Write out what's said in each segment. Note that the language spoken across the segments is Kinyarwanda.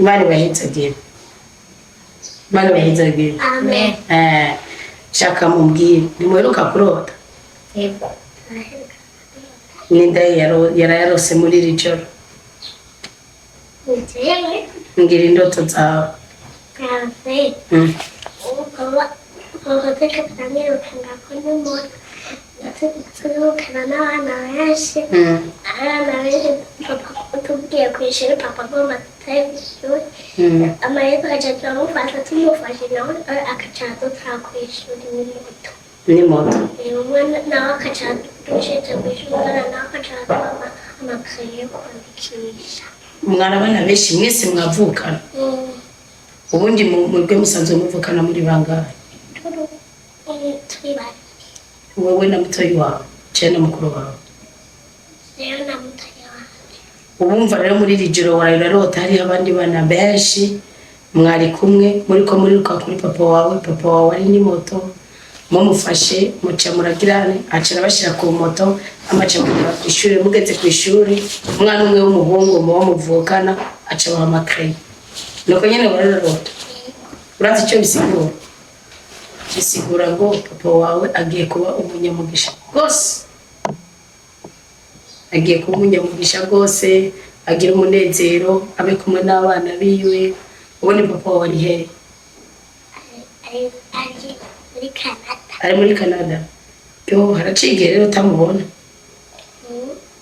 Imana bahitsagira. Imana bahitsagira. Amen. Shaka mumbwire nimuheruka kurota. Yego. Ninda yarayarose muri iri joro. Nitewe. Ngira indoto zawe. Kafe. Ukateka tangira ukanga kwenye moto. Tukana n'abana benshi. Abana benshi papa tugiye kwishuri papa agomba tutayishuri. Amahirwe akaca turamufasha tumufashe nawe akaca tutakwishuri n'imoto. N'imoto. Umwana nawe akaca dushitse kwishuri nawe akaca amakaye yo kwandikisha. Umwana abana benshi mwese mwavukana. Ubundi mwebwe musanzwe muvukana muri bangahe? Turi bari. Wewe na mutoyi wawe cyane mukuru wawe. Rero na mutoyi wawe. Ubumva rero muri iri joro wararota hari abandi bana benshi mwari kumwe muri kuri papa wawe ari n'imoto mumufashe muca muragirane acara bashira ku moto amaca mugera ku ishuri mugeze ku ishuri umwana umwe w'umuhungu mu muvukana aca bahamakaye nuko nyene wararota. Urazi icyo bisigura? Bisigura ngo papa wawe agiye kuba umunyamugisha rwose. Agiye kuba umunyamugisha rwose, agira umunezero, abe kumwe n'abana biwe. Ubundi papa wawe ari hehe? Ari muri Canada. Yo haraciye rero utamubona.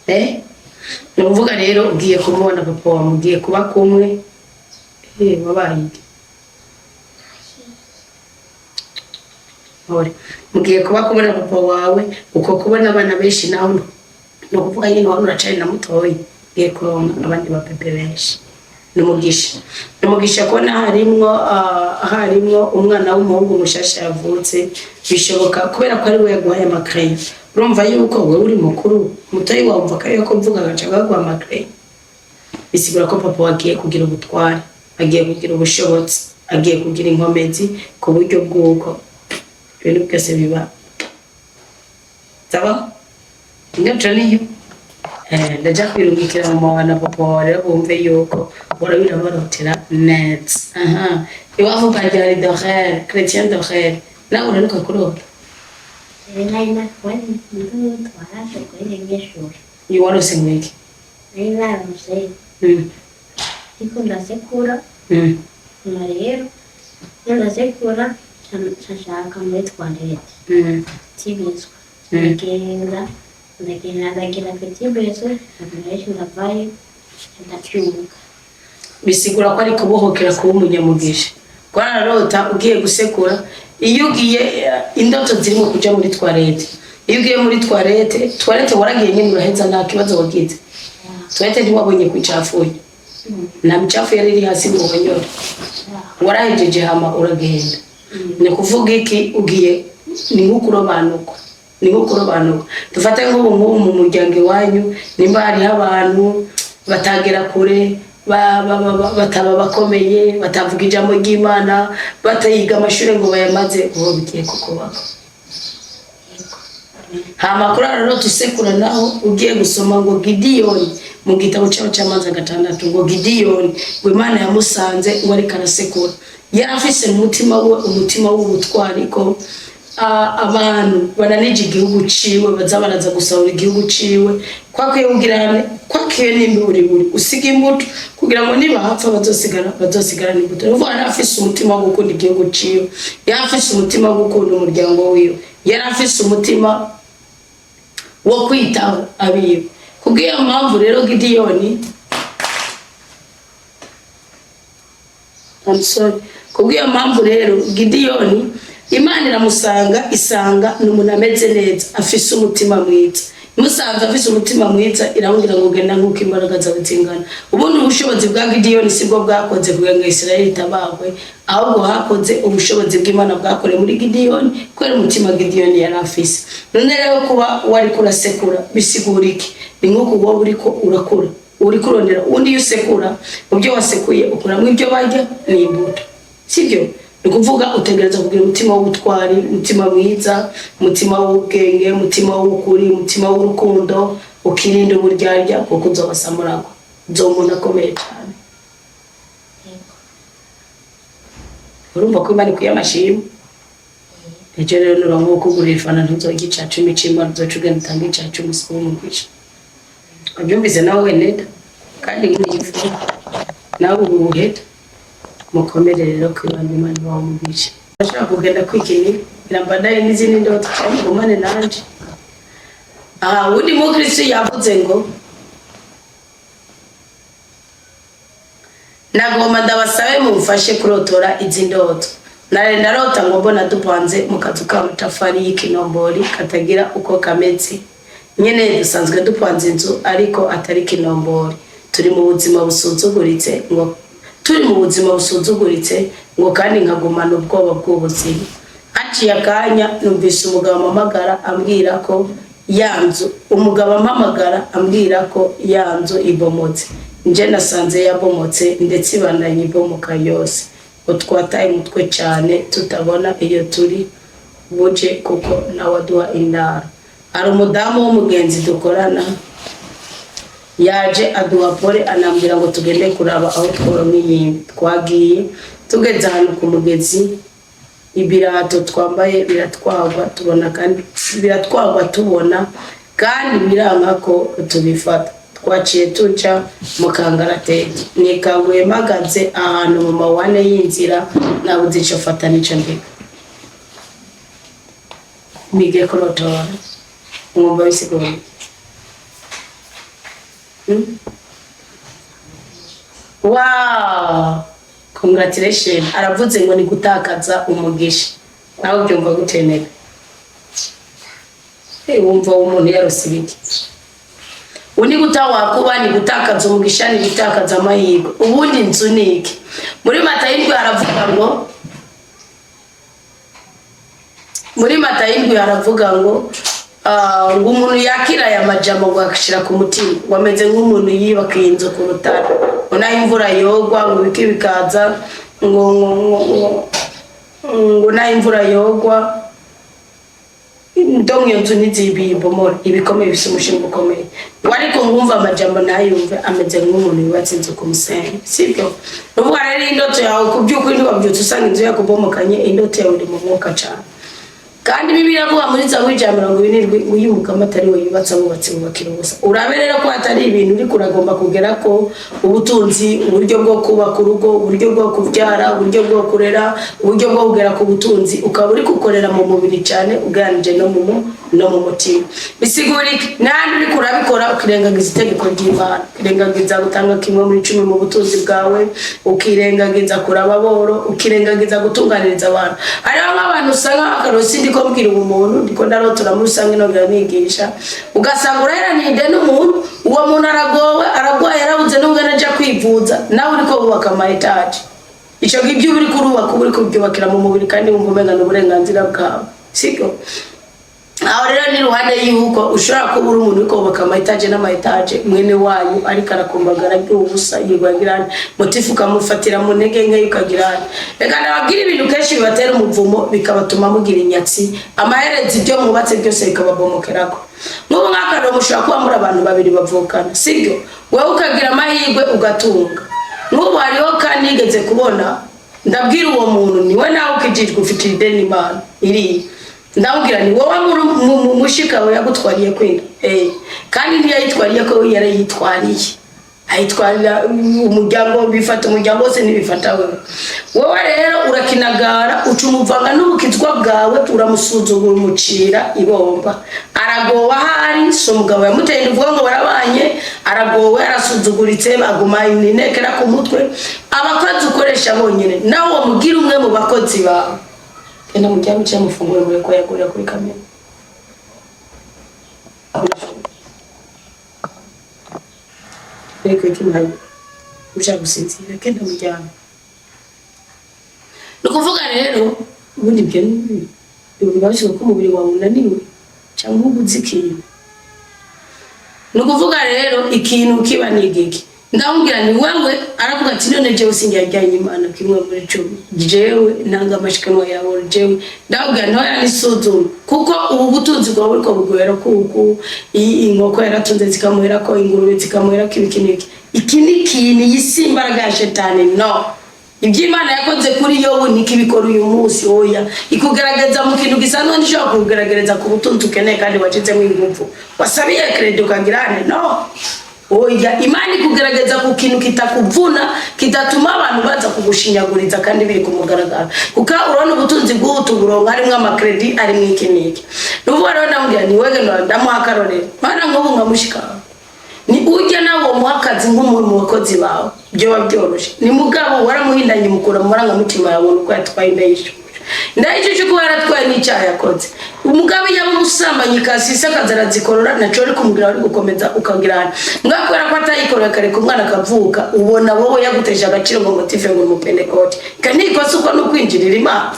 Ni ukuvuga rero ugiye kumubona papa wawe mugiye kuba kumwe. Wabaye mugiye kuba kubona papa wawe uko kubona abana benshi nawe no kuvuga nyine wawe uracari na mutoyi ugiye kuronka abandi bapepe benshi. Numugisha kubona harimwo umwana w'umuhungu mushasha yavutse bishoboka kubera ko ari we yaguhaye amakaye. Urumva yuko wewe uri mukuru mutoyi wawe umva ko yuko mvuga agaca gaguha amakaye. Bisigura ko papa wagiye kugira ubutware, agiye kugira ubushobozi, agiye kugira inkomezi ku buryo bw'uko ibintu byose biba sawa. Ingaca niyo ndaja kwirungikira mu mwana papa wawe bumve yuko barabira barotera net. Iwabo kajya d'Orel chrétien d'Orel nawe uranuka kurota. Nina kwani ndio twaraje kwenye ngeshuri. You want to sing with? Nina msei. Iko ndasekura. Marero. Ndasekura nshaka muri twanderete. Tibizwa. Ndagenda kwitibezwe, ndaje ndavayo ndacyuka. Bisigura ko ari kubohokera kuba umunyamugisha. Kwararota ugiye gusekura iyo ugiye indoto zirimo kuja muri toilette. Iyo ugiye muri toilette waragiye nyine uraheza nta kibazo wagize. Toilette ntiwabonye kwicafuye. Na micafu yari iri hasi mu banyoro. Warahejeje hama uragenda. Ni kuvuga iki ugiye ni nkukurobanuka. Dufate nk'ubu mu muryango wanyu nimba hari abantu batagera kure bataba bakomeye batavuga ijambo ry'Imana batayiga amashuri ngo bayamaze uwo bigiye kukubaho. Hama kurara tusekura naho ugiye gusoma ngo Gidiyoni mu gitabo cy'abacamanza 6 ngo Gidiyoni ngo Imana yamusanze ngo ari karasekura. Yarafise umutima w'ubutwari ko abantu bananije igihugu ciwe bazabaraza gusahura igihugu ciwe kwakwiye kugirane kwakwiye n'imburi usiga imbuto kugira ngo niba hapfa bazosigara n'imbuto. Uvuga afise umutima wo gukunda igihugu ciwe, yarafise umutima wo gukunda umuryango wiwe, yarafise umutima wo kwitaho abiwe. Kubwiyo mpamvu rero Gidiyoni kubwiyo mpamvu rero Gidiyoni Imana iramusanga isanga n'umuntu ameze neza afise umutima mwiza. Musanze afise umutima mwiza iramubwira ngo genda nkuko imbaraga zawe zingana. Ubundi ubushobozi bwa Gidiyoni sibwo bwakoze kugira ngo Isirayeli itabagwe, ahubwo hakoze ubushobozi bw'Imana bwakore muri Gidiyoni kubera umutima Gidiyoni yari afise. None rero kuba wari kurasekura bisigura iki? Ni nkuko wowe uriko urakura uri kurondera undi yusekura mu byo wasekuye ukuramwe ibyo bajya n'imbuto. Sibyo? Ukuvuga utegereza kugira umutima w'ubutwari, umutima mwiza, umutima w'ubwenge, umutima w'ukuri, umutima w'urukundo, ukirinda uburyarya kuko uzobasamurako. Uzomuna komeye cyane. urumva ko Imana ikuye amashimwe. Ejo rero nurango kugura ifana ntuzogica 10 cimba nzocuge ntange icacu musuku mugisha. Abyumvise nawe neda kandi ngiyifu nawe ubuheta mukomere rero kwibanda Imana wawe mugisha. Ashaka kugenda kwikini irambadaye n'izindi ndoto cyangumane nanje. Undi mukristo yavuze ngo nagomba ndabasabe mumfashe kurotora izi ndoto. Narota ngo mbona dupanze mu kazu ka mutafari y'ikinombori katagira uko kameze. Nyene dusanzwe dupanze inzu ariko atari kinombori. Turi mu buzima busuzuguritse ngo kandi nkagumana ubwoba bw'ubuzima. Haciye akanya numvise umugabo amamagara ambwira ko yanzu yanzu ibomotse. Nje nasanze yabomotse ndetse ibandanye ibomoka yose. Twataye umutwe cyane tutabona iyo turi buje kuko nawaduha indaro. Ari umudamu w'umugenzi dukorana yaje aduha pole anambwira ngo tugende kuraba aho tworomiye. Twagiye tugeze ahantu ku mugezi, ibirato twambaye biratwagwa tubona kandi biranga ko tubifata. Twaciye tuca mu kangaratete nikaguye magaze ahantu mu mawane y'inzira nabuze ico fata nico ndeka mige korotora ngomba bisigura. Wow, congratulations. Aravuze ngo ni gutakaza umugisha. Nawe byumva gutenera. Wumva umuntu yarose ibiki. Uni gutawakuba ni gutakaza umugisha, ni gutakaza amahirwe. Ubundi inzu niki muri Matayindwi haravuga ngo ngo umuntu yakira ya majambo ngo akashira ku mutima wameze nk'umuntu yibaka inzu ku rutare. Una imvura yogwa ngo bikaza ngo na imvura yogwa ndonyo nzu nizibibomora ibikomeye bise umushinga ukomeye. Ariko ngumva amajambo nayumve ameze nk'umuntu yubatse inzu ku musenyi, sibyo? Uvuga rero indoto yawe kubyuko indi wabyutse usanga inzu yakubomokanye, indoto yawe iri mu mwuka cyane. Kandi Bibiliya avuga muri Zaburi 27 uyumuka amatari we yubatse abubatse bubakira ubusa. Uraberera ko atari ibintu uri kuragomba kugera ko ubutunzi, uburyo bwo kubaka urugo, uburyo bwo kubyara, uburyo bwo kurera, uburyo bwo kugera ku butunzi ukaba uri gukorera mu mubiri cyane uganije no mu mutima. Bisigurike nandi uri kurabikora ukirengagiza itegeko ry'Imana, ukirengagiza gutanga kimwe muri 10 mu butunzi bwawe, ukirengagiza kuraba boro, ukirengagiza gutunganiriza abantu. Ari nk'abantu usanga akarosi ndiko mbwira umuntu ndiko ndarotora muri sange no nigisha ugasanga uraheranide n'umuntu, uwo muntu aragwaye yarabuze n'ungana aja kwivuza, nawe uriko bubaka ama etage. Ico gibyo uri kurubaka uri kubyubakira mu mubiri kandi wumva n'uburenganzira bwawe, siko? Aho rero ni ruhande yuko ushobora kubura umuntu uko bubaka ama etage n'ama etage mwene wayo ariko arakumbagara by'ubusa yigwagirana motifu kamufatira mu ntege nke ukagirana. Reka nababwira ibintu kenshi bibatera umuvumo bikabatuma mugira inyatsi, amaherezi byo mubatse byose bikababomokerako. Nk'ubu nk'akaro mushobora kuba muri abantu babiri bavukana, sibyo? Wewe ukagira amahirwe ugatunga. Nk'ubu hariho kandi yigeze kubona ndabwira uwo muntu niwe nawe ukijijwe ufite ideni Imana iri ndabwira ni wowe mushika we yagutwariye kwenda kandi ntiyayitwariye ko yarayitwariye ayitwarira umuryango bifata umuryango wose nibifata wowe rero urakinagara ucumuvanga n'ubukizwa bwawe uramusuzugura umucira ibomba aragowa hari so mugabo yamuteye uvuga ngo barabanye aragowe arasuzuguritse baguma inekera ku mutwe abakozi ukoresha bonyene nawo mugira umwe mu bakozi bawe enda mujyamo cyamufungure muri ko yagurira kuri kamera Eko kimhaye ushaka gusinzira kenda mujyamo nukuvuga rero ubundi byo ubibashije ko umubiri wawe unaniwe cyangwa ubuzikiye nukuvuga rero ikintu kiba nigiki ndamubwira ni wewe aravuga ati none jewe sinjyajyanye Imana kimwe muri 10 jewe nanga amashikanwa yawe jewe ndabwira no yanisuzuma kuko ubu butunzi bwawe buriko bugwera kuko inkoko yaratunze zikamuhera ko ingurube zikamuhera kibikiniki ikini kini yisimbaraga ya shetani no iby'Imana yakoze kuri Yobu nikibikora uyu munsi oya ikugaragaza mu kintu gisanzwe ndishobora kugaragaza ku butunzi ukeneye kandi wacitsemo ingufu wasabiye credit ukagirane no oya Imana ikugaragaza ku kintu kitakuvuna kitatuma abantu baza kugushinyaguriza kandi biri kumugaragara kuko urabona ubutunzi bw'ubutuburongo harimo amakredi ari mwikiniki n'ubu rero ndamubwira ni wege ndamuha akarorero bana ngo bungamushika ni ujya nawo muhakazi nk'umuntu wakozi bawe byo babyoroshe ni mugabo waramuhindanye mukura mu maranga mutima yawe uko yatwaye ndayisho ko yaratwaye n'icyaha yakoze umugabo yaba umusambanye kasisa kazarazikorora naco ari kumubwira ari gukomeza ukagirana ngakora ko atayikorera kare ku mwana akavuka ubona wowe yaguteje agaciro ngo motive ngo umupentekote kandi ikosa uko no kwinjirira Imana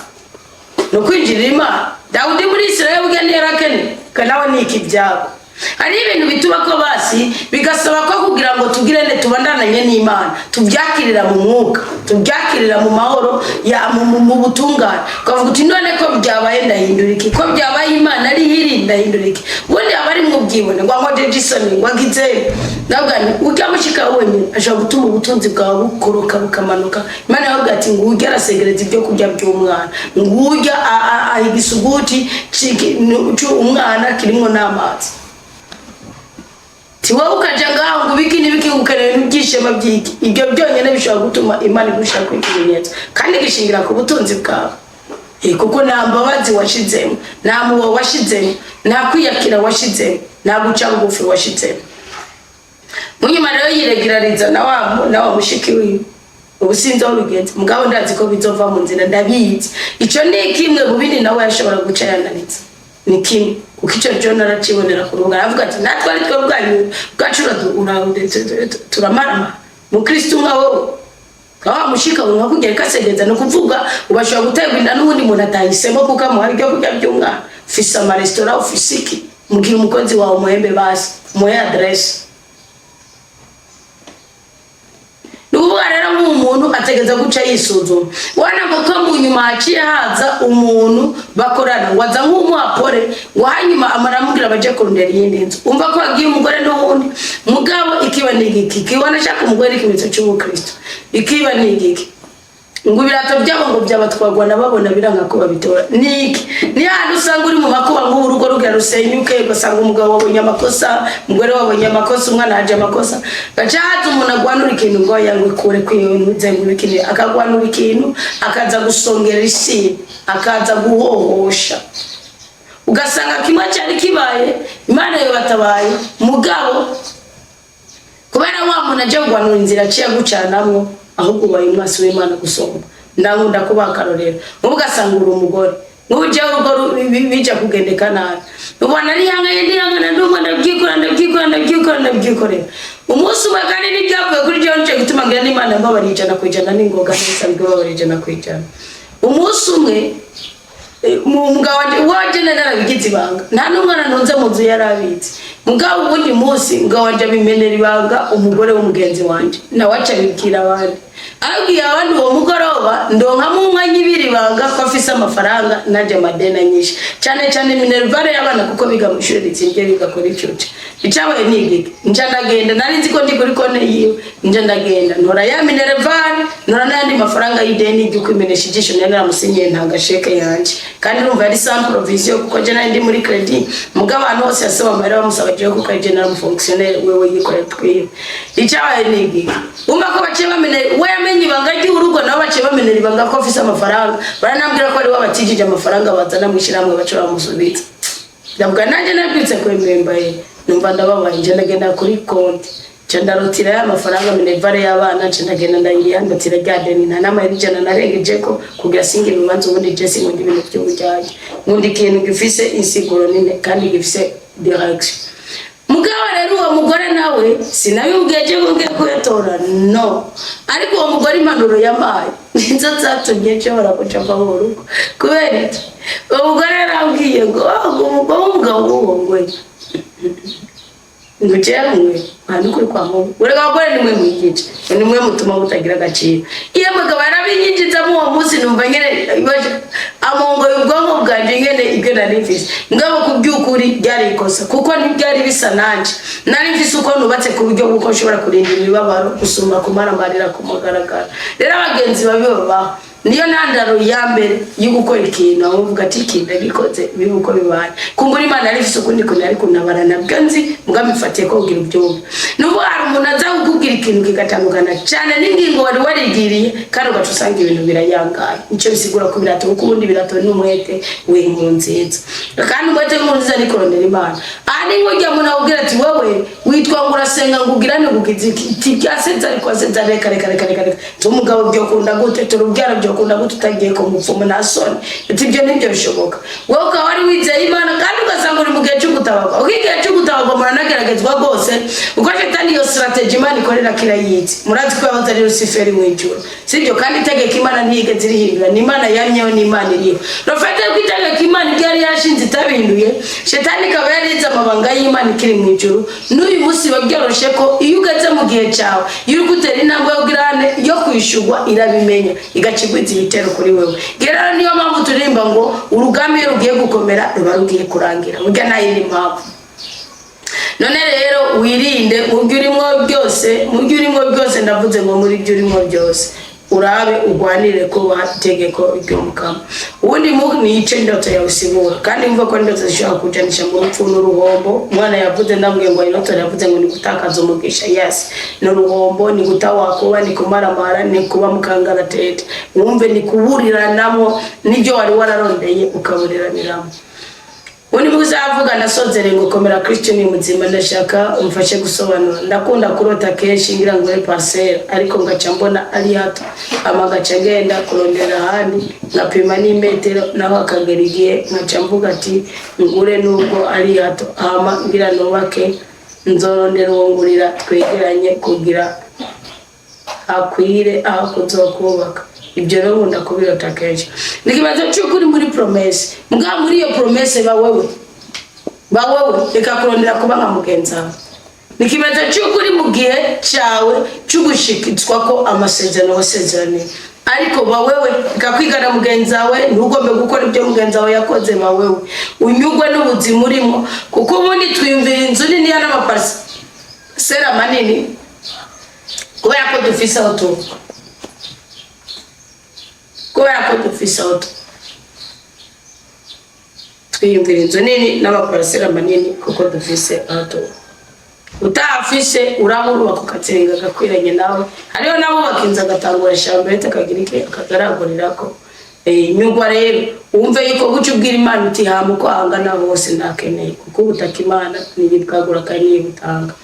no kwinjirira Imana Dawudi muri Israeli bugani yarakene kanawe niki byabo hari ibintu bituma ko basi bigasaba ko kugira ngo tugirene tubandananye n'Imana tubyakirira mu mwuka tubyakirira mu mahoro ya mu butungane kavuga uti none ko byabaye ndahinduriki ko byabaye Imana ari hiri ndahinduriki ubundi abari mu bwibone ngo ngo Jason ngo agize nabwani ukamushika wenye ashobora gutuma ubutunzi bwawe bukoroka bukamanuka Imana yavuga ati ngo ujya arasegereza ibyo kurya by'umwana ngo ujya ahigisuguti umwana kirimo n'amazi tiwa ukaja ngaho ngo biki ukareba ibyishema byiki ibyo byonyene bishobora gutuma Imana igushaka kwikimenyetso kandi gishingira ku butunzi bwawe kuko nambabazi washizemo namuwo washizemo nakwiyakira washizemo naguca bugufi washizemo munyuma rero yiregirariza na mushiki wiwe ubusinzo bigenze mugabo ndazi ko bizova mu nzira ndabizi ico ni kimwe mu bindi nawe yashobora guca yananiza ni kimwe ukicho John aracibonera ku rubuga avuga ati natwe ari twe bwanyu bwacura turamarama mu Kristo ngaho kawa mushika ngo kugera kasegeza no kuvuga ubashobora guterwa inda n'ubundi muntu atahisemo kuko amuhari byo kurya by'umwana fisa ama restaurant ofisiki mugira umukozi wawe umuhembe basi umuhe adresse nubuga rero nk'umuntu ategeza guca yisuzuma wana ngo mu nyuma haciye haza umuntu bakorana waza nk'umuapore wanyuma amaramubwira baje kurundera yindi nzu umva ko agiye umugore n'ubundi mugabo ikiba nigiki kiwana shaka umugore ikimeto cy'ubukristo ikiba nigiki ngo birato byabo ngo byabatwagwa nababona biranga ko babitora niki ni hano usanga uri mu makuba ngo urugo rugira rusenyuke ugasanga umugabo wabonye amakosa umugore wabonye amakosa umwana aje amakosa gacaza umuntu agwanura ikintu ngo yangwe kure kwiyuntu zengu bikini akagwanura ikintu akaza gusongera isi akaza guhohosha ugasanga kimwe cyari kibaye Imana yo batabaye mugabo kubera wa muntu aje gwanura inzira ciye gucanamwo ahubwo baye umwasi w'Imana gusoma ndakunda kubakarorera ugasanga uri umugore n'uje urugo bija kugendeka nabi ubona ari yanga ndumva ndabyikorera umunsi umwe kandi n'ibyavuye kuri John cyo gutuma ngira n'Imana mbabarijana kwijana n'ingoga n'isanzwe babarijana kwijana umunsi umwe umugabo wanje narabigize ibanga nta n'umwana ntunze mu nzu yarabitse mugabo ubundi munsi mugabo wanje bimenera ibanga umugore w'umugenzi wanje nawe aca bibwira abandi abwiye abandi uwo mugoroba ndonka mu mwanya ibiri banga ko afise amafaranga naje madena nyinshi cyane minervare y'abana kuko biga mu ishuri ritsinge bigakora icyuce bicabaye nigike nja ndagenda nari nzi ko ndi kuri kone yiwe nja ndagenda ntora ya minervare ntora n'andi mafaranga y'ideni y'uko imenesha igisho nari naramusinyiye ntanga sheke yanje kandi urumva yari sans provision kuko je nari ndi muri credit mugabo abantu bose yasaba amahera bamusaba je kuko ari general fonctionnaire wewe yikorera twiwe bicabaye nigike umva ko baciye bamenera we yamenye ibanga ry'urugo nabo baciye bamenera ibanga ko afise amafaranga baranambwira ko ari wabatijije amafaranga bazana mwishiramwe bacura bamusubiza ndavuga nanjye nabyutse kwememba numva ndababaye nje ndagenda kuri konti ndarotira ya mafaranga minervare y'abana nje ndagenda ndayiyandatira ryadeni nta nama y'ijana narengeje ko kugira singe bimanze ubundi je singundi ibintu by'ubujyaje ngundi ikintu gifise insiguro nine kandi gifise direction mugabo rero uwo mugore nawe sinabibwiye ngo kuyatora no ariko uwo mugore impanuro yamaye nizo zatumye nshobora kucava mu rugo kubera iki uwo mugore yarambwiye ngo umugabo w'uwo ngujyamwe hano kuri kwa mu urega abagore nimwe mwigice nimwe mutuma butagira agaciro iyo mugabo yarabinyinjiza mu uwo munsi numva nyene amongo y'ubwonko bwanje nyene ibyo nari mfise ngabo kubyukuri byari ikosa kuko ntibyari bisa nanje nari mfise uko nubatse ku buryo buko nshobora kurinda imibabaro gusumba kumara marira ku mugaragara rero abagenzi babiba niyo ntandaro ya mbere yo gukora ikintu aho uvuga ati ikintu gikoze bibuko bibaye kumbura Imana ari fise ukundi kuntu ari kunabarana bwanzi mugamifatiye ko ugira byumva nubo hari umuntu aza kukubwira ikintu kigatandukana cyane n'ingingo wari warigiriye kandi ugacusanga ibintu birayangaye nicyo bisigura ko birato kuko ubundi birato n'umwete w'inkuru nziza kandi umwete w'inkuru nziza ni kurondera Imana ari ngojya umuntu akubwira ati wowe witwa ngo urasenga ngo ugirane gukiza iki byasenza ariko asenza reka tumugabo byo kunda gute turubyara byo kunda gute utagiye ko mupfumu nasoni ibyo nibyo bishoboka wowe ukaba wari wizeye Imana kandi ugasanga uri mu gihe cyo gutabarwa ukigihe cyo gutabarwa muranageragezwa rwose uko shetani iyo strategy Imana ikorera kirayitse murazi ko yahoze ari Luciferi mu ijuru sibyo kandi itegeka Imana ntiyigeze irihindura ni Imana yamyeho ni Imana iriho rofete kwitegeka Imana byari yashinze itabihinduye shetani kaba yarize amabanga y'Imana ikiri mu ijuru n'uyu munsi babyoroshe ko iyo ugeze mu gihe cyawe iyo gutera intambwe yo girane yo kwishugwa irabimenya igakigwiza ibitero kuri wewe gerara niyo mpamvu turimba ngo urugamba iyo rugiye gukomera ruba rugiye kurangira burya nta yindi mpamvu none rero wirinde mu byo urimo byose ndavuze ngo muri byo urimo byose urabe ugwanire ko bategeko ry'umukama ubundi mu nice ndoto ya usibura kandi mvuga ko ndoto zishobora kujanisha mu rupfu n'uruhombo umwana yavuze ndambwiye ngo inoto yavuze ngo ni gutakaza umugisha yes n'uruhombo ni gutawakuba ni kumaramara ni kuba mukangaratete wumve ni kuburiranamo nibyo wari wararondeye ukaburiraniramo Wani muzavuga nasozere ngo komera Kristo ni muzima ndashaka umfashe gusobanura ndakunda kurota kenshi ngira ngo ari parcelle ariko ngaca mbona ari hato amagaca genda kurondera handi ngapima ni metero naho akagera igihe ngaca mvuga ati ngure nubwo ari hato ama ngira nobake nzorondera wongurira twegeranye kugira akwire aho kuzokubaka ibyo rero ndakubirota kenshi nikibazo cy'ukuri muri promesse mbwa muri iyo promesse bawewe reka kurondera kuba nka mugenza nikibazo cy'ukuri mu gihe cyawe cy'ugushikitswa ko amasezerano wasezerane ariko bawewe kakwigana mugenza we ntugombe gukora ibyo mugenza we yakoze bawewe unyugwe n'ubuzima urimo kuko ubundi twiyumvira inzu nini y'amaparse sera manini kubera ko dufise auto kubera ko dufise auto twiyumvira inzu nini n'amaparasera manini kuko dufise auto utafise urabura kukatenga gakwiranye nawe hariho nabo bakinza gatangura shambete akagira iki akagaragurira ko nyugwa rero umve yuko gucyo ubwira Imana uti hamuko angana bose ndakeneye kuko ubutaka Imana nibwagura kandi butanga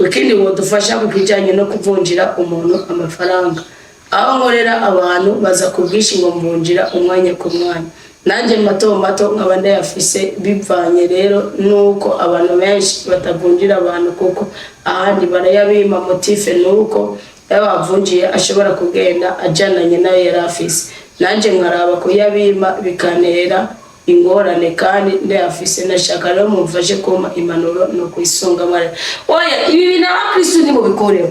ukindi wo dufasha kujyanye no kuvunjira umuntu amafaranga aho nkorera abantu baza kubwisha ngo mvunjira umwanya ku mwanya nanjye mato nkaba ndayafise bivanye rero nuko abantu benshi batavunjira abantu kuko ahandi barayabima motife nuko yabavunjiye ashobora kugenda ajananye nayo yarafise nanjye nkaraba ko yabima bikanera ingorane kandi ndayafise nashaka rero mumfashe kuma impanuro no kwisunga mara oya ibi binabakristo ni mu bikoreho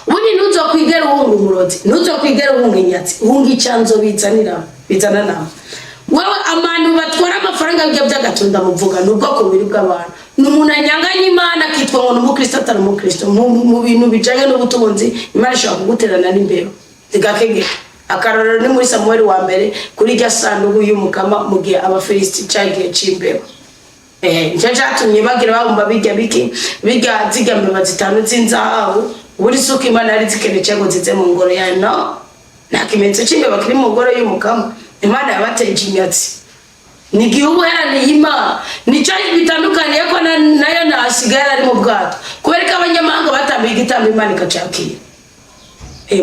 Wuni nuzo kwigera uhunga umurozi, nuzo kwigera uhunga inyatsi, uhunga icyanzo bizana nama. Wewe abantu batwara amafaranga y'ibyo by'agatunda muvuga n'ubwoko buri bw'abantu. Numuntu anyanganya Imana kitwa ngo n'umukristo atari umukristo mu bintu bijanye n'ubutunzi Imana ishobora kuguterana n'imbero. Zigakege. Akarorero ni muri Samuel wa mbere kuri rya sanduku y'umukama mu gihe abafilisiti cyagiye cimbero. Nje cyatumye bagira babumba bijya zigambe bazitanu zinzahabu. Buri suko Imana ari zikeneje ngo zize mu ngoro ya no nakimenze cimbe bakiri mu ngoro y'umukama Imana yabateje inyatsi ni gihugu herani Imana nico bitandukaniye ko nayo nasigara ari mu bwato kubereka abanyamahanga batambiye igitambo Imana ikacakira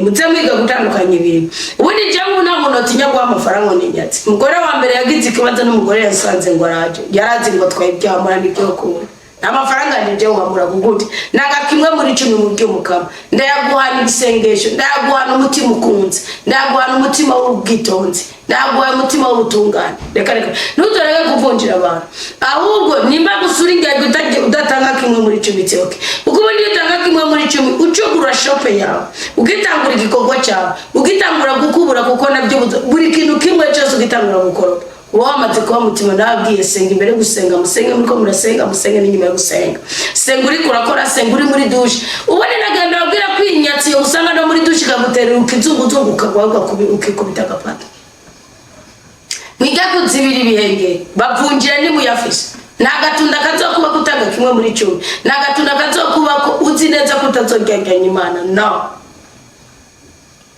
muze mwiga gutandukanya ibintu ubundi jangu nta muntu atinya guha amafaranga n'inyatsi umugore wa mbere yagize ikibazo n'umugore yasanze ngo araje yarazi ngo twaye byamura n'ibyo kubona amafaranga nje wamura kuguti nagakimwe muri 10 mu by'umukama ndayaguhana isengesho ndayaguhana umutima ukunze ndayaguhana umutima w'ubwitonzi ndayaguhana umutima w'ubutungane reka nutorege kuvunjira abantu ahubwo nimba gusura ingage udatanga kimwe muri 10 cyoke uko ubundi utanga kimwe muri 10 ucugura shope yawe ugitangura igikorwa cyawe ugitangura gukubura kuko nabyo buri kintu kimwe cyose ugitangura gukora wamaze kuba mutima nabwiye senga imbere gusenga musenge muri ko murasenga musenge n'inyuma yo gusenga senga uri kurakora senga uri muri douche ubone naganda babwira kwinyatsi usanga no muri douche kagutera ukizungu ukagwa ukikubita gapata mwiga kuzibira ibihenge bavunjira ni muyafisha nagatunda kazokuba kutanga kimwe muri 10 nagatunda kazokuba ko uzi neza kutazogenganya Imana no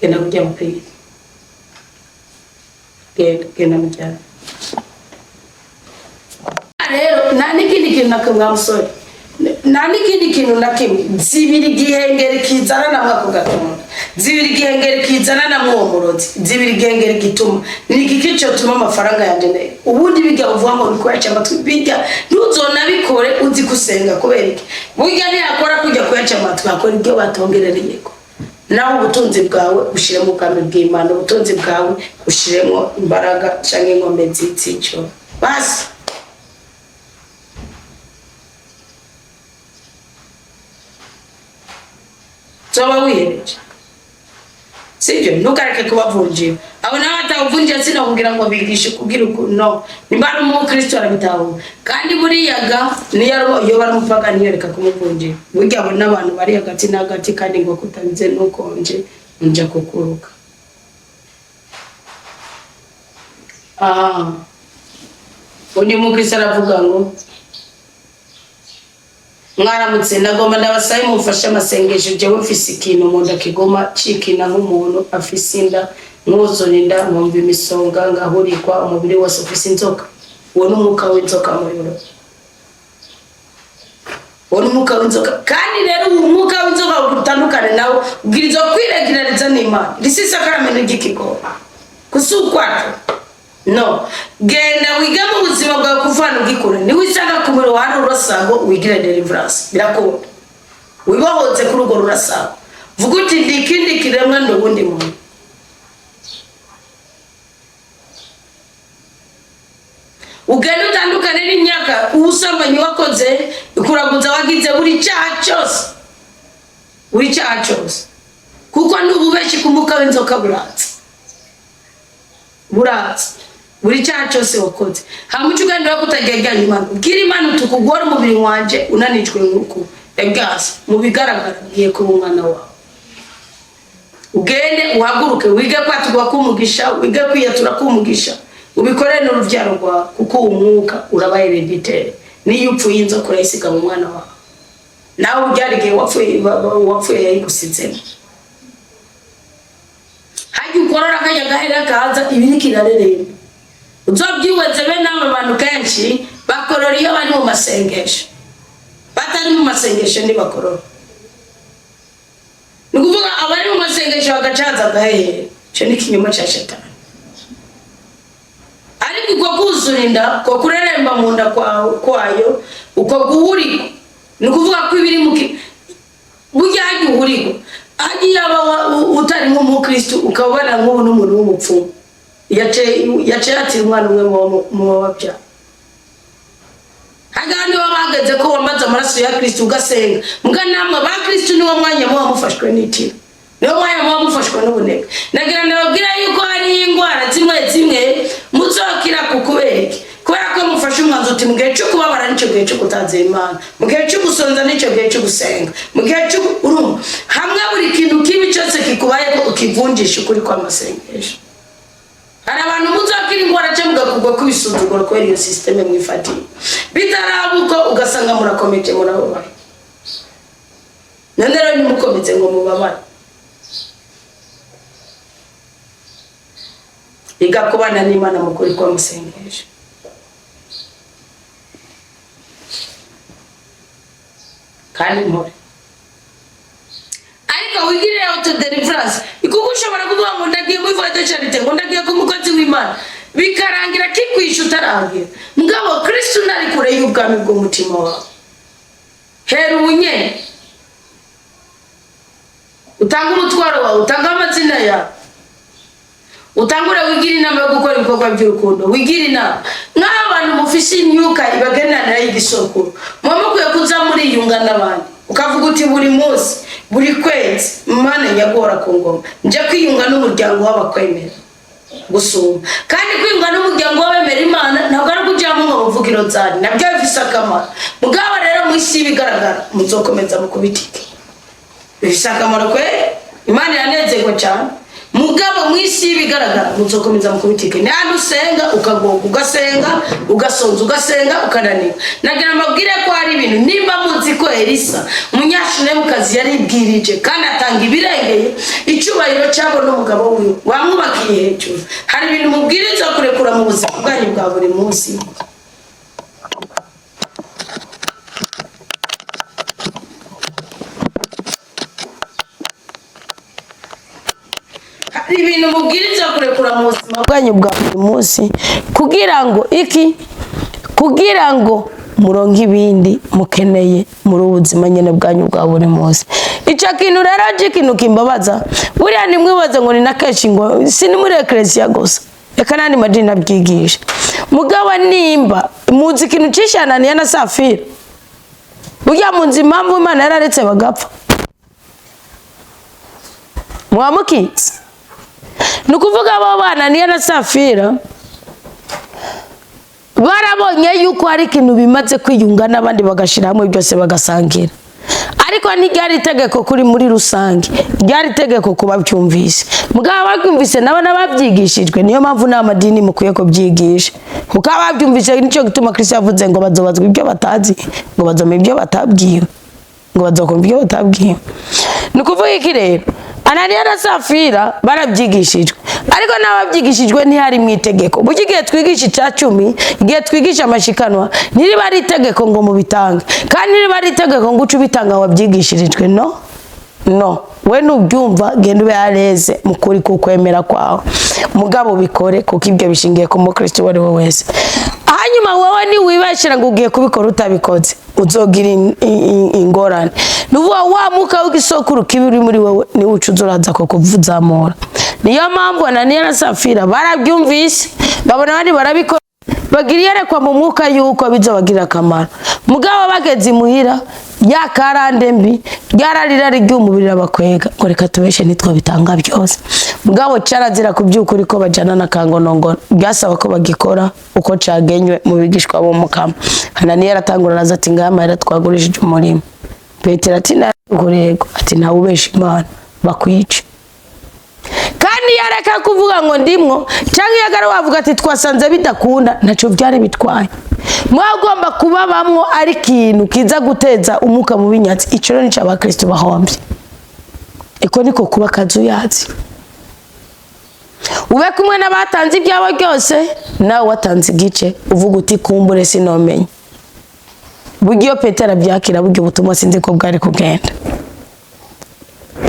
kena kujya mupiri kena mujya rero nani kindi kintu nakamwamusore nani kindi kintu nakimwe zibiri gihengere kizana na mwako gatonda zibiri gihengere kizana na murozi zibiri gihengere gituma ni gikico tuma amafaranga yanje ne ubundi bijya uvuga ngo bikora cyangwa twibijya ntuzona bikore uzi kusenga kubera iki burya ni akora kujya kuyaca amatwi akora ibyo batongerereye ko naho ubutunzi bwawe ushire mu kamwe bw'Imana ubutunzi bwawe ushiremo imbaraga canke ingombe zitsicyo basi zoba wiyereje sivyo ntukareke kubavunjira abo n'abatavunjira sinakubwira ngo bigishe kugira no nimbara umukristo arabitaho kandi muri yaga niyo yo baramupfaga niyereka kumuvunjira burya abo n'abantu bari hagati n'agati kandi ngo kutabize nukonje nja kukuruka undi mukristo aravuga ngo mwaramutse ndagomba ndabasaye mufashe amasengesho jewe mfise ikintu mu nda kigoma cikina nk'umuntu afise inda nkuzoninda nkumva imisonga ngahurikwa umubiri wose ufise inzoka uwo n'umwuka w'inzoka muriro uwo n'umwuka w'inzoka kandi rero umwuka w'inzoka utandukane nawe ubwirizwa kwiregereza n'Imana risisa karamene gikiko kusukwato no genda wiga mu buzima bwa kuvana ugikora ni wisanga ku muro hano urasango wigira deliverance birakunda wibahoze kuri ugo rurasango vuga uti ndikindi kiremwa ndo bundi muntu ugenda utandukane n'imyaka ubusambanyi wakoze ukuraguza wagize buri cyaha cyose kuko n'ububeshi kumuka w'inzoka buratse buri cyaha cyose wakoze hamucu kandi wakutageganya Imana ubwira Imana tukugora umubiri wanje unanijwe nk'uko egase mu bigaragara ngiye kuba umwana wawe ugende uhaguruke wige kwatugwa kumugisha wige kwiyatura kumugisha ubikorere n'uruvyaro rwawe kuko umwuka urabaye hereditaire niyo upfuye inzoka urayisiga mu mwana wawe nawe ubyarigiye wapfuye yayigusize haji ukorora kanya gahera kaza ibiri kirarerera uzobyiweze be nawe abantu kenshi bakorora iyo bari mu masengesho batari mu masengesho ndi bakorora nukuvuga abari mu masengesho bagacaza gahehe cyo ni kinyoma cya shetani ariko uko kuzurinda ko kureremba mu nda kwayo uko guhuriko nukuvuga ko ibiri muki burya haji uhuriko haji yaba utari nk'umukristo ukabana nk'ubu n'umuntu w'umupfumu yace ati umwana umwe mu babya hagandi wabagaze ko wamaze amaraso ya Kristo ugasenga muga namwe ba Kristo niwo mwanya mu mufashwe n'itiro niwo mwanya mu mufashwe n'ubuneka nagira ndababwira yuko hari ingwara zimwe muzokira kukubereke kubera ko mufashe umwanzo uti mugihe cyo kubabara n'icyo gihe cyo kutaza Imana mugihe cyo gusonza n'icyo gihe cyo gusenga mugihe cyo hamwe buri kintu kibi cyose kikubaye ko ukivunjisha ukuri kwa masengesho hari abantu muzakira ingwara cyangwa kugwa kubisuzugura ko iyo systeme mwifatiye bitarabuko ugasanga murakomeje murababara nandero ni mukomeze ngo mubabara igakubana n'Imana mukuri kwa masengesho kandi mpore ariko wigire auto deliverance ikugushobora kuvuga ngo ndagiye muri vote charity ngo ndagiye ku mukozi w'Imana bikarangira kikwisha utarangira mugabo Kristo nari kure y'ubwami bw'umutima wawe hera ubunyene utanga umutwaro wawe, utanga amazina yawe, utangure wigira inama yo gukora ibikorwa by'urukundo, wigira inama nk'abantu mufise imyuka ibagenanira y'igisokuru, muba mukwiye kuza muriyunga n'abandi ukavuga uti buri munsi buri kwezi Imana nyagora ku ngoma nje kwiyunga n'umuryango w'abakwemera gusuma. Kandi kwiyunga n'umuryango w'abemera Imana ntabwo ari kujyamo ngo muvugiro zari, nabyo bifise akamaro. Mugabo rero mu isi bigaragara muzokomeza mukubitike, bifise akamaro kweli, Imana yanezerwa cyane. Mugabo mu isi bigaragara muzokomeza mukubitike. Nandi usenga ukagoga, ugasenga ugasonza, ugasenga ukananira. Nagira amabwire ko hari ibintu nimba muzi ko Elisa umunyashune mukazi yaribwirije kandi atanga ibirengeye icyubahiro cyabo n'umugabo wiwe wamwubakiye hejuru. Hari ibintu mubwiriza kurekura mu buzima bwanyu bwa buri munsi. Ibintu mubwiriza kurekura mu buzima bwanyu bwa buri munsi kugira ngo kugira ngo muronke ibindi mukeneye muri ubuzima nyene bwanyu bwa buri munsi. Ico kintu rero ikintu kimbabaza buriya nimwibaza ngo ni nakeshi ngo sini muri ecclesia gusa, eka nani madini abyigisha. Mugabo nimba muzi ikintu cishananiye na Safira, burya munzi impamvu Imana yararetse bagapfa mwamukitse, nukuvuga abo bana niyo na Safira barabonye yuko hari ikintu bimaze kwiyunga n'abandi bagashira hamwe byose bagasangira. Ariko ntiryari itegeko kuri muri rusange, ryari itegeko kuba byumvise. Mugabo babyumvise nabo nababyigishijwe, niyo mpamvu n'amadini mukwiye ko byigisha. Kuko ababyumvise nicyo gituma Kristo yavuze ngo bazobazwa ibyo batazi, ngo bazome ibyo batabwiwe, ngo bazokumva ibyo batabwiwe. Nukuvuga iki rero? Ananiya na Safira barabyigishijwe, ariko n'ababyigishijwe ntihari mu itegeko. Burya igihe twigisha icacumi, igihe twigisha amashikanwa, ntiriba ari itegeko ngo mubitange, kandi ntiriba ari itegeko ngo uce ubitanga wabyigishirijwe. No, we nubyumva genda ube yareze mukuri kukwemera kwawe, mugabo bikore kuko ibyo bishingiye ku mukristo wari we wese. Hanyuma wowe ni wibashira ngo ugiye kubikora utabikoze uzogira ingorane. Nuvuga wa muka w'igisokuru kibiri muri wowe ni ucuzuraza ko kuvuzamura. Niyo mpamvu Ananiya na Safira barabyumvise, babona bari barabikora, bagiriyere kwa mu mwuka yuko bizobagirira akamaro. Mugabo bageze imuhira ya karande mbi ryararira ry'umubiri abakwega ngo reka tubeshe nitwo bitanga byose. Mugabo carazira kubyukuri ko bajana na kangonongono, byasaba ko bagikora uko cagenywe mu bigishwa bo mukama. Ananiya aratangura araza ati ngama yaratwagurishije umurimo. Petero ati nagurego, ati nawe ubesha Imana bakwice. Kandi yareka kuvuga ngo ndimwo cyangwa yagara wavuga ati twasanze bidakunda, ntaco byari bitwaye. Mwagomba kuba bamwo ari kintu kiza guteza umuka mu binyatsi. Ico rero nico abakristo bahombye. Eko niko kuba kazuyazi. Ube kumwe n'abatanze ibyabo byose, nawe watanze igice uvuga uti kumbure sinomenye. Buryo Petero byakira buryo butumwa sinzi ko bwari kugenda.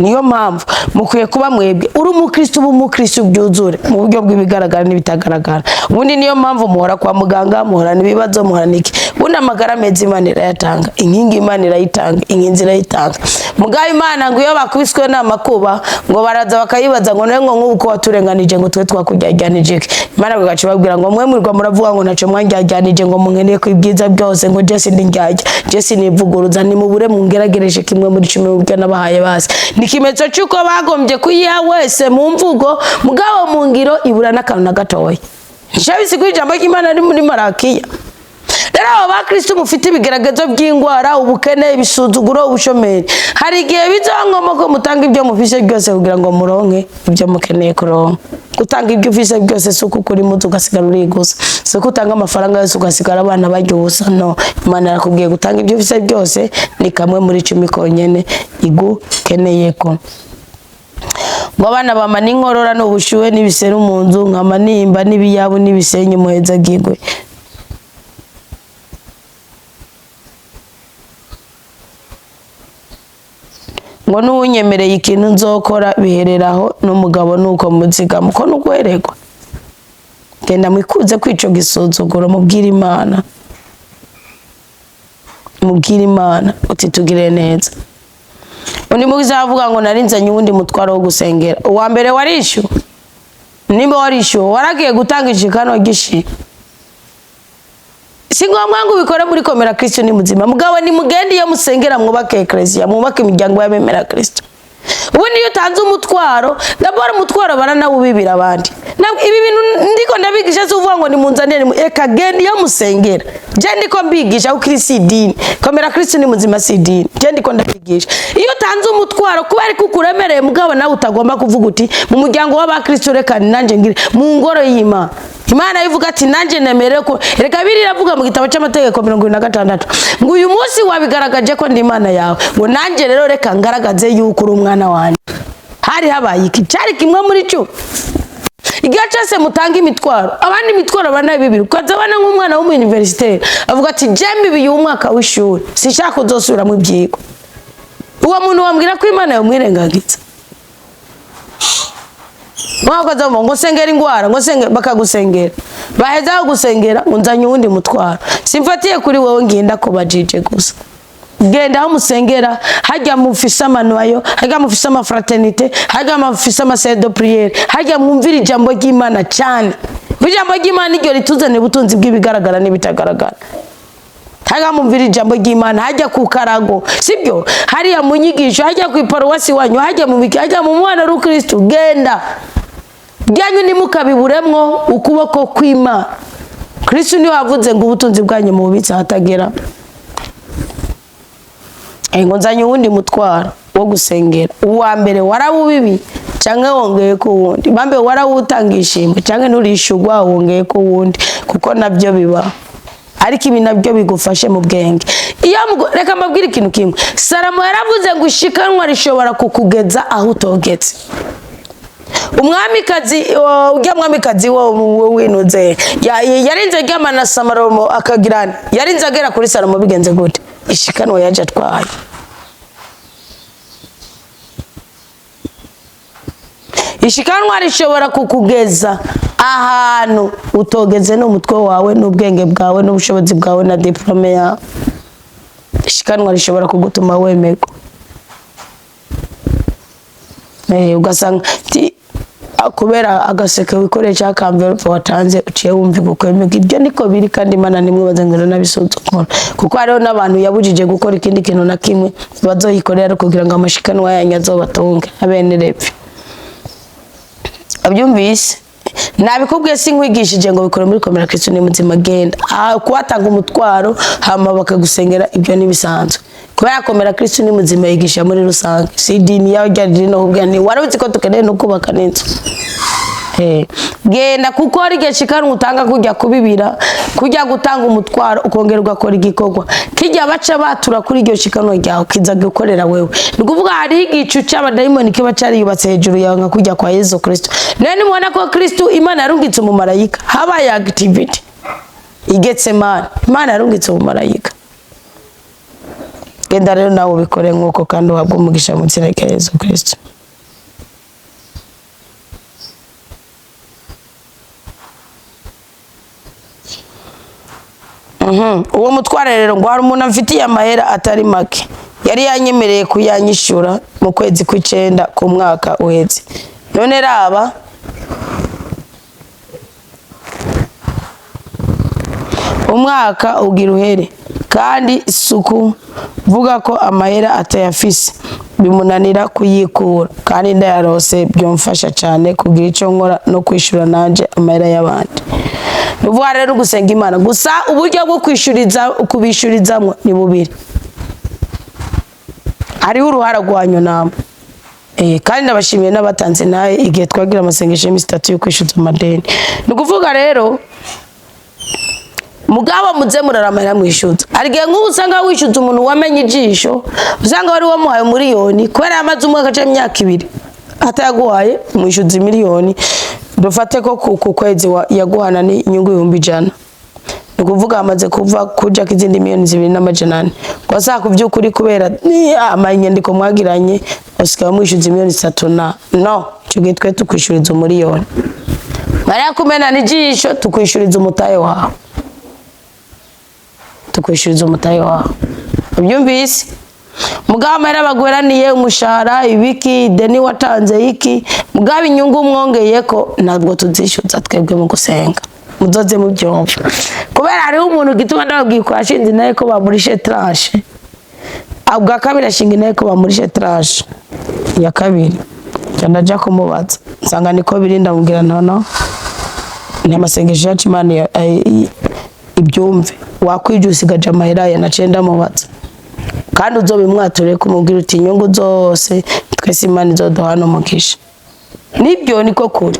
Niyo mpamvu mukwiye kuba mwebwe uri umukristo b'umukristo byuzure mu buryo bw'ibigaragara n'ibitagaragara. Ubundi niyo mpamvu muhora kwa muganga, muhora n'ibibazo, muhora niki. Bundi amagara meza Imana irayatanga, inkingi Imana irayitanga, inkinzi irayitanga. Mugabe Imana ngo iyo bakubiswe n'amakuba ngo baraza bakayibaza ngo nengo nk'uko waturenganije ngo twe twakujyajyanije. Imana bagaca babwira ngo mwe murirwa muravuga ngo ntaco mwanjyajyanije ngo munkeneye ko ibyiza byose ngo Jesse ndinjyajya, Jesse nivuguruza ni mubure mungeragereje kimwe muri 10 mu byo nabahaye base. Nikimezo cyuko bagombye kuyiha wese mu mvugo, mugabo mu ngiro ibura n'akantu na gatoya. Nshabisi kwijambo cy'Imana ari muri Malakiya. Rero abakristo mufite ibigaragazo by'ingwara, ubukene, ibisuzuguro, ubushomeri, hari igihe bizangoma ko mutanga ibyo mufise byose kugira ngo muronke ibyo mukeneye kuronka. Gutanga ibyo ufise byose suko kuri mutu ugasigara urigusa, suko utanga amafaranga yose ugasigara abana baryo ubusa. No, Imana yarakubwiye gutanga ibyo ufise byose ni kamwe muri 10 konyene igukeneye ko. Ngo abana bamana inkorora n'ubushuhe n'ibiseru mu nzu, nkamanimba n'ibiyabu n'ibisenyi muheza gigwe. Ngo n'unyemereye ikintu nzokora bihereraho n'umugabo nuko muziga muko nugweregwa. Genda mwikuze kwico gisuzuguro mubwira Imana. mubwira Imana uti tugire neza. Undi mugize avuga ngo narinzanye ubundi mutwaro wo gusengera. Uwa mbere warishu. Nimba warishu waragiye gutanga ishikano gishi. Si ngombwa ngo ubikore muri Komera Kristo ni muzima. Mugabo ni mugende iyo musengera mwubake ecclesia, mwubake imiryango y'abemera Kristo. Ubundi iyo utanze umutwaro, ndabora umutwaro baranawubibira abandi. Ibi bintu ndiko ndabigisha zuvuga ngo ni munzanire eka gende iyo musengera. Je ndiko mbigisha ukirisi idini. Komera Kristo ni muzima si idini. Je ndiko ndabigisha. Iyo utanze umutwaro kuba ari kukuremereye mugabo nawe utagomba kuvuga uti mu muryango w'abakristo reka nanje ngire mu ngoro y'Imana. Imana ivuga ati nanje nemereye ko reka biriravuga mu gitabo cy'amategeko 26 ngo uyu munsi wabigaragaje ko ndi Imana yawe ngo nanje rero reka ngaragaze yuko uri umwana wanjye. Hari habaye iki cyari kimwe muri cyo igihe cyose mutanga imitwaro abandi imitwaro bana bibiri ukaza bana nk'umwana wo mu university avuga ati jembe biyu umwaka w'ishuri sishaka kuzosubira mu byigo. Uwo muntu wambwira ko Imana yomwirengagiza mwakaza ngo sengera ingwara ngo senge bakagusengera baheza gusengera unzanye uwundi mutwaro simfatiye kuri wowe ngenda ko bajije gusa genda aho musengera hajya mufisa manuayo hajya mufisa ama fraternité hajya mufisa ama salle de prière hajya mwumvira ijambo ry'Imana cyane ijambo ry'Imana iryo rituzane butunzi bw'ibigaragara n'ibitagaragara hajya mwumvira ijambo ry'Imana hajya ku karago sibyo hariya mu nyigisho hajya ku iparuwasi wanyu hajya mu biki hajya mu mwana ru Kristo genda byanyu nimukabiburemwo ukuboko kw'Imana. Kristo ni wavuze ngo ubutunzi bwanyu mu bubitsi hatagera. Ngo nzanye uwundi mutwaro wo gusengera. Uwa mbere warabubibi canke wongeye ko wundi. Bambe warawutangishimwe canke nurishugwa wongeye ko wundi kuko nabyo biba. Ariko ibi nabyo bigufashe mu bwenge. Iyo reka mbabwira ikintu kimwe. Salomo yaravuze ngo ishikanwa rishobora kukugeza aho utogetse. Umwamikazi ujya mwamikazi wo winuze yarinze gyamana Salomo akagirana yarinze agera kuri Salomo bigenze gute ishikanwa yaje atwaye. Ishikanwa rishobora kukugeza ahantu utogeze n'umutwe wawe n'ubwenge bwawe n'ubushobozi bwawe na diplome yawe. Ishikanwa rishobora kugutuma wemego ugasanga kubera agaseke wikoresha akamverope watanze uciye wumva gukwemega ibyo niko biri kandi Imana nimwe bazangana nabisuzukora kuko hariho n'abantu yabujije gukora ikindi kintu na kimwe bazoyikorera kugira ngo amashikanwa yanyu azobatunge abene repfi. Abyumvise nabikubwiye sinkwigishije ngo bikore muri Komera Kristo ni muzima genda kuwatanga umutwaro hama bakagusengera ibyo nibisanzwe kubera Komera Kristo ni muzima yigisha muri rusange si dini yawe ryari no kubwira ni warabuze ko tukeneye no kubaka n'inzu. Genda kuko ari geshikanwa utanga kujya kubibira kujya gutanga umutwaro ukongera ugakora igikorwa kijya baca batura kuri iryo shikanwa ryawe kiza gukorera wewe. Ni kuvuga hari igicu cy'abadayimoni kiba cyari yubatse hejuru yawe nka kujya kwa Yesu Kristo. None mubona ko Kristo Imana yarungitse mu marayika habaye activity Igetsemane Imana yarungitse mu marayika. Genda rero nawe ubikore nk'uko kandi uhabwa umugisha mu nzira ya Yesu Kristo. Uwo mutware rero ngo hari umuntu amfitiye amahera atari make yari yanyemereye kuyanyishura mu kwezi kw'icenda ku mwaka uheze. None raba umwaka ugira uhere kandi isuku vuga ko amahera atayafise bimunanira kuyikura kandi ndayarose byomfasha cyane kugira icyo nkora no kwishura nanje amahera y'abandi. Nuvuga rero gusenga Imana gusa uburyo bwo kubishurizamwe ni bubiri. Hariho uruhara rwanyu namwe kandi ndabashimiye n'abatanze naye igihe twagira amasengesho y'imistatu yo kwishyuza amadeni. Ni kuvuga rero mugabo muze muraramira mwishyuza arigiye nk'usanga wishyuza umuntu wamenye ijisho usanga wari wamuhaye miliyoni kubera amaze umwaka cyangwa imyaka 2 atayaguhaye mwishyuza miliyoni dufate ko ku kwezi yaguhana ni inyungu 100,000. Ni kuvuga amaze kuva kuja kizindi miliyoni 2,400 kwa saa kuvyukuri kubera amanyandiko mwagiranye usika mwishyuza miliyoni 3 no cyo twe tukwishuriza miliyoni mara kumena nijisho tukwishuriza umutaye wawe tukwishuriza umutahe wawe. Ubyumvise? Mugabo amahera bagweraniye umushahara ibiki deni watanze iki mugabo inyungu mwongeyeko ntabwo tuzishyuza twebwe mu gusenga muzoze mu byombo kubera hariho umuntu gituma ndababwiye ko ashinze naye ko bamurishe tranche abwa kabiri ashinga naye ko bamurishe tranche ya kabiri ndaja kumubaza nsanga niko birinda mubwira nono ni amasengesho yacu Imana ibyumve wakwijusigaje amahera ya nacenda mubaza kandi uzobimwature kumubwira uti inyungu zose twese Imana izoduhana umugisha. Nibyo niko kuri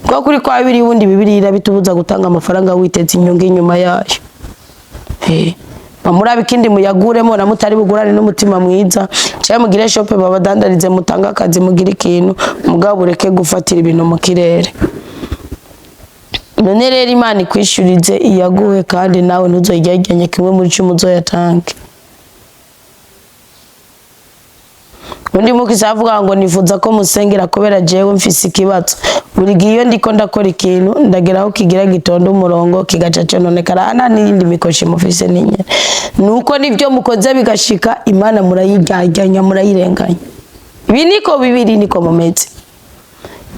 ko kuri kwa bibiri wundi bibiri irabitubuza gutanga amafaranga witetse inyungu inyuma yayo. Mamura bikindi muyaguremo na mutari bugurane n'umutima mwiza cyangwa mugire shope babadandarize mutanga akazi mugira ikintu mugabo ureke gufatira ibintu mu kirere. None rero Imana ikwishurize iyaguhe kandi nawe ntuzoyijyanye kimwe muri cyo muzoyatange. Undi mukisa avuga ngo nifuza ko musengera kubera jewe mfise ikibazo buri gihe ndiko ndakora ikintu ndageraho kigira gitondo umurongo kigacaca none karana n'indi mikoshi mufise ninye nuko nivyo mukoze bigashika Imana murayijyajyanya murayirenganya. Ibi niko bibiri niko mumeze.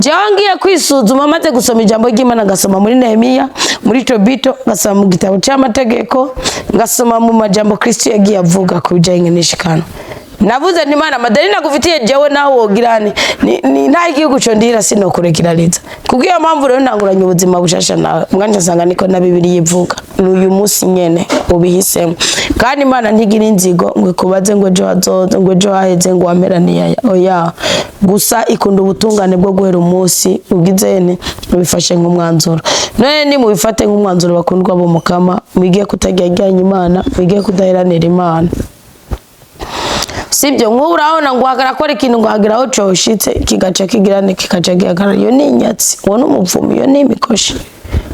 Jangiye kwisuzuma maze gusoma ijambo ry'Imana gasoma muri Nehemiya muri Tobito gasoma mu gitabo cy'amategeko gasoma mu majambo Kristo yagiye avuga ku bijyanye n'ishikano. Navuze ni Imana madari nagufitiye jewe nawe wogirane ni nta igihugu cyo ndira sino kurekirariza kugiye mpamvu rero ntanguranye ubuzima bushasha nawe mwanje sanga niko na Bibiliya ivuga n'uyu munsi nyene ubihisemo kandi Imana ntigira inzigo ngo kubaze ngo ejo hazoza ngo ejo haheze ngo wameraniye oya gusa ikunda ubutungane bwo guhera umunsi ubwizene ubifashe nk'umwanzuro. None ni mu bifate nk'umwanzuro bakundwa bo mukama mwige kutajyajyanya Imana mwige kudaheranira Imana. Sibyo nk'urabona ngo hagarakora ikintu ngo hagiraho coshitse kigaca kigirane kikaca gihagara yo ni inyatsi uwo n'umupfumu yo ni imikoshi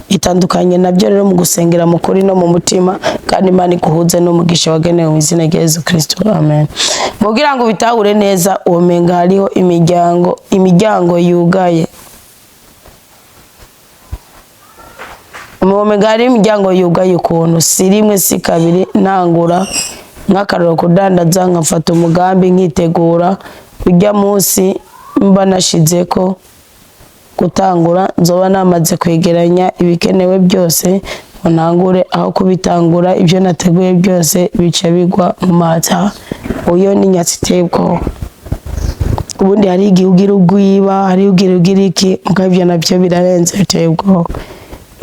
itandukanye nabyo rero mu gusengera mu kuri no mu mutima kandi Imana ikuhuze no mugisha wagenewe mu izina rya Yesu Kristo amen. Mugira ngo bitahure neza umenga hariho imiryango yugaye umenga hariho imiryango yugaye ukuntu si rimwe si kabiri ntangura nk'akaroro kudandaza nkafata umugambi nkitegura ujya munsi mba nashize ko gutangura nzoba namaze kwegeranya ibikenewe byose ntangure aho kubitangura ibyo nateguye byose bice bigwa mu mata uyo ni nyatsitebwo ubundi hari igihugira ugwiba hari ugira iki mukabyo nabyo birarenze bitebwo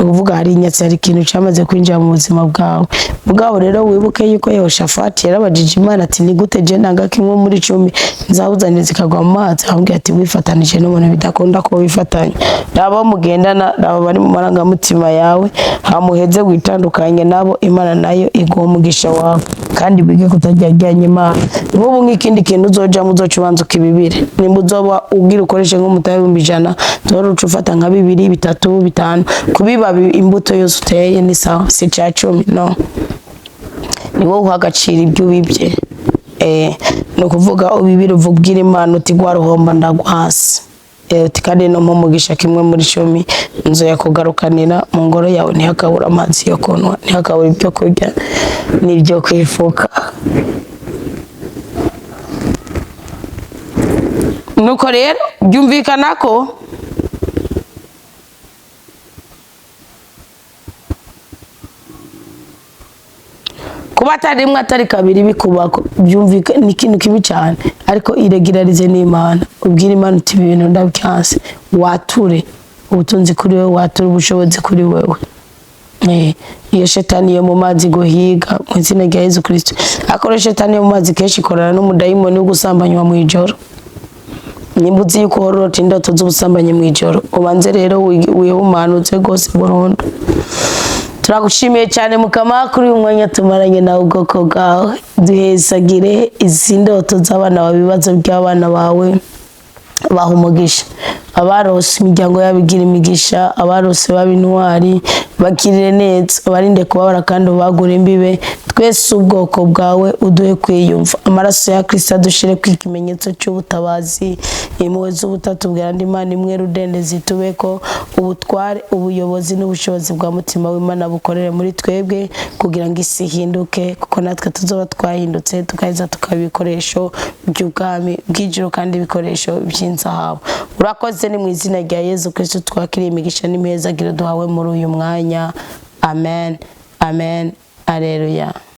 uvuga hari inyatsi hari ikintu cyamaze kwinjira mu buzima bwawe mugabo rero wibuke yuko Yehoshafati yarabajije Imana ati ni gute je nanga kimwe muri 10 nzahuzanye zikagwa mu mazi ahubwo ati wifatanije n'umuntu bidakunda ko wifatanya nabo mugendana nabo bari mu maranga mutima yawe hamuheze gwitandukanye nabo Imana nayo igumugisha wawe kandi bige kutajyajyanye Imana. Nk'ubu nk'ikindi kintu uzoja muzocubanza ukibibire nimba uzoba ugira ukoreshe nk'umutahe 100 zoro ucufata nka 2 3 5 kubiba imbuto yose uteye ni sawa si ca 10 no ni wowe uhagacira ibyo ubibye no kuvuga ubibire uvugira Imana uti gwaruhomba ndagwasi kandi no mugisha kimwe muri 10 nzo yakugarukanira mu ngoro yawe ntihakabura amazi yo konwa ntihakabura ibyo kurya n'ibyo kwifuka. Nuko rero byumvikana ko kuba atari rimwe atari kabiri bikubako byumvika ni ikintu kibi cyane ariko iregirarize n'Imana ubwira Imana uti ibintu ndabyanse wature ubutunzi kuri wewe wature ubushobozi kuri wewe. Iyo shetani yo mu mazi guhiga mu izina rya Yesu Kristo akoresha shetani yo mu mazi kenshi ikorana n'umudayimoni wo gusambanywa mu ijoro nimbuzi yuko horota indoto z'ubusambanye mu ijoro ubanze rero wihumanutse gose burundu. Turagushimiye cyane mukama kuri umwanya tumaranye na ubwoko bwawe duhesagire izi ndoto z'abana babibazo by'abana bawe bahumugisha abarose imiryango yabigira imigisha abarose babintwari bakirire neza barinde kubabara kandi bagura imbibe twese ubwoko bwawe uduhe kwiyumva. Amaraso ya Kristo adushire ku ikimenyetso cy'ubutabazi, impuhwe z'ubutatu bw'andi Imana imwe rudende zitubeko, ubutware, ubuyobozi n'ubushobozi bwa mutima w'Imana bukorere muri twebwe kugira ngo isi hinduke, kuko natwe tuzoba twahindutse tukaheza tukabikoresho by'ubwami bw'ijuru kandi ibikoresho by'inzahabu. Urakoze, ni mu izina rya Yesu Kristo twakiriye imigisha n'imihezagiro duhawe muri uyu mwanya. Amen, amen, aleluya.